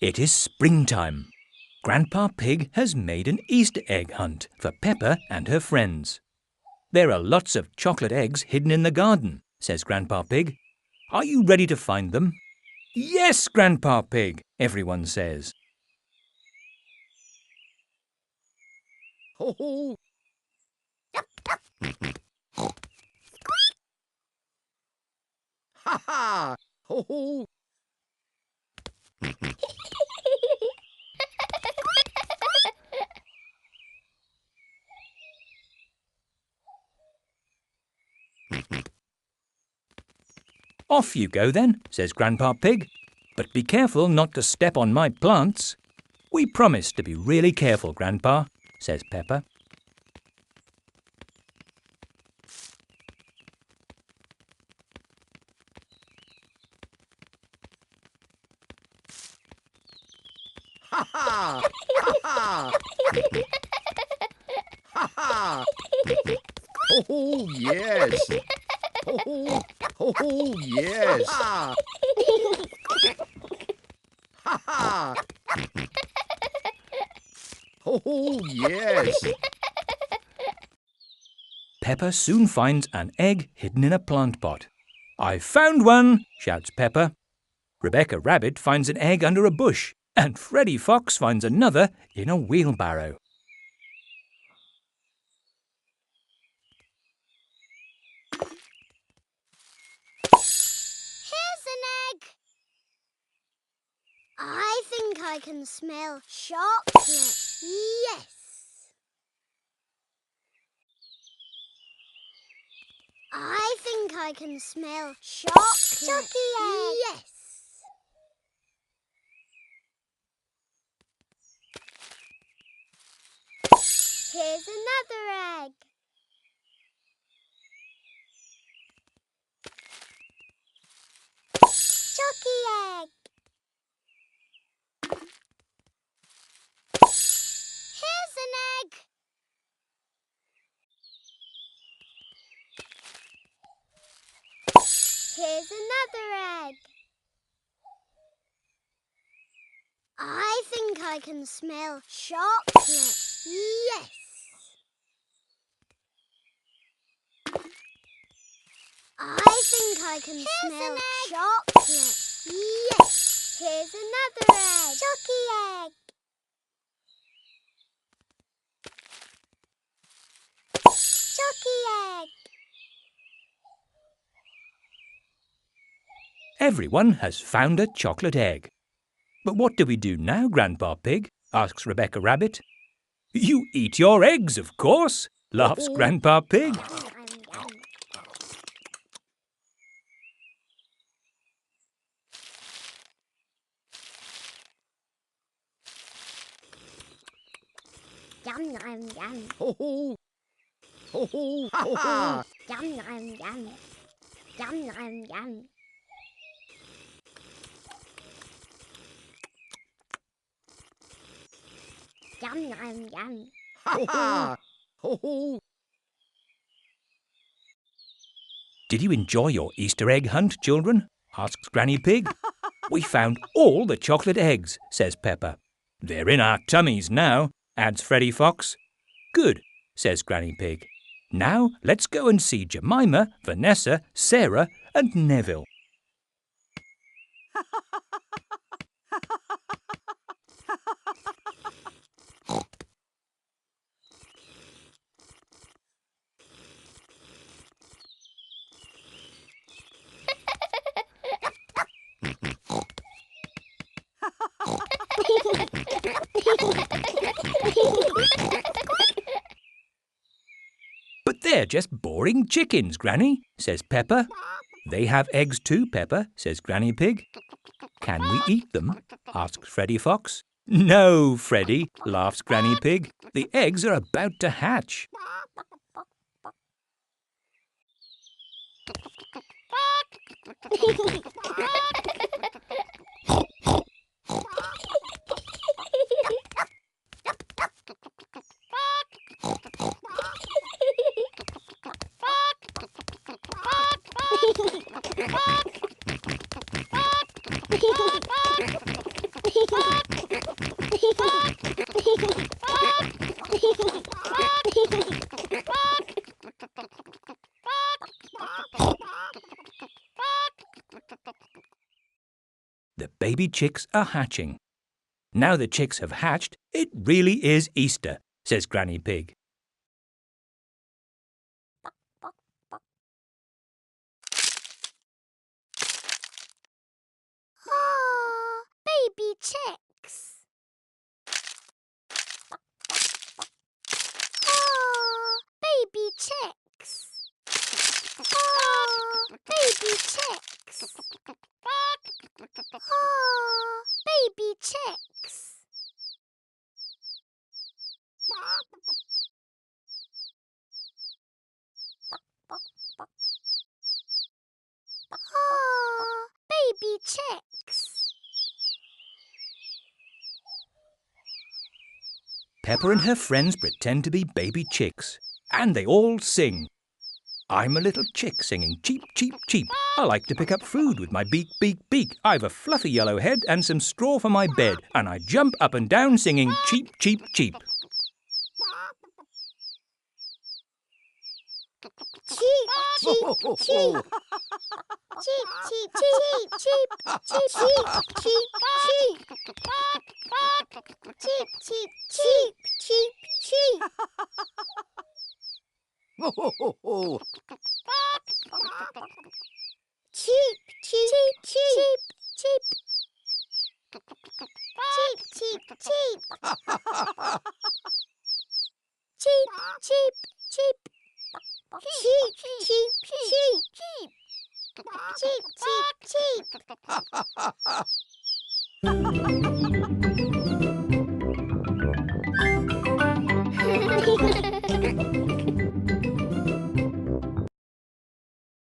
It is springtime. Grandpa Pig has made an Easter egg hunt for Peppa and her friends. There are lots of chocolate eggs hidden in the garden, says Grandpa Pig. Are you ready to find them? Yes, Grandpa Pig, everyone says. Ho ho! Ha ha! Ho ho! Off you go then, says Grandpa Pig. But be careful not to step on my plants. We promise to be really careful, Grandpa, says Peppa. Ha ha! Ha ha! Ha ha! Ho ho! Yes! Ho ho! Ho ho! Yes! Ha ha! Ha ha! Ho ho! Yes! Peppa soon finds an egg hidden in a plant pot. I've found one, shouts Peppa. Rebecca Rabbit finds an egg under a bush, and Freddy Fox finds another in a wheelbarrow. Here's an egg. I think I can smell chocolate. Yes. I think I can smell chocolate. Chocky egg. Yes. Here's another egg. Chocky egg. Here's an egg. Here's another egg. I think I can smell chocolate. Yes. I think I can smell chocolate. Yes. Here's another egg. Chocky egg. Chocky egg. Everyone has found a chocolate egg. But what do we do now, Grandpa Pig? Asks Rebecca Rabbit. You eat your eggs, of course, laughs Grandpa Pig. Yum, yum, yum. Ho ho! Ho ho! Ha ha! Yum, yum, yum. Yum, yum, yum. Yum, yum, yum. Ha ha! Ho ho! Did you enjoy your Easter egg hunt, children? Asks Granny Pig. We found all the chocolate eggs, says Peppa. They're in our tummies now, adds Freddy Fox. Good, says Granny Pig. Now let's go and see Jemima, Vanessa, Sarah and Neville. But they're just boring chickens, Granny, says Peppa. They have eggs too, Peppa, says Granny Pig. Can we eat them? Asks Freddy Fox. No, Freddy, laughs Granny Pig. The eggs are about to hatch. The baby chicks are hatching. Now the chicks have hatched, it really is Easter, says Granny Pig. Ah, baby chicks. Ah, baby chicks. Ah, baby chicks. Ah, baby chicks. Ah, baby chicks. Peppa and her friends pretend to be baby chicks, and they all sing. I'm a little chick singing cheep, cheep, cheep. I like to pick up food with my beak, beak, beak. I've a fluffy yellow head and some straw for my bed, and I jump up and down singing cheep, cheep, cheep. Cheep, cheep, cheep. Cheep, cheep, cheep, cheep, cheep, cheep, cheep, cheep. Cheep, cheep, cheep, cheep, cheep. Cheep, cheep, cheep, cheep. Cheep, cheep, cheep. Cheep, cheep, cheep. Cheep, cheep, cheep. Cheep, cheep, cheep.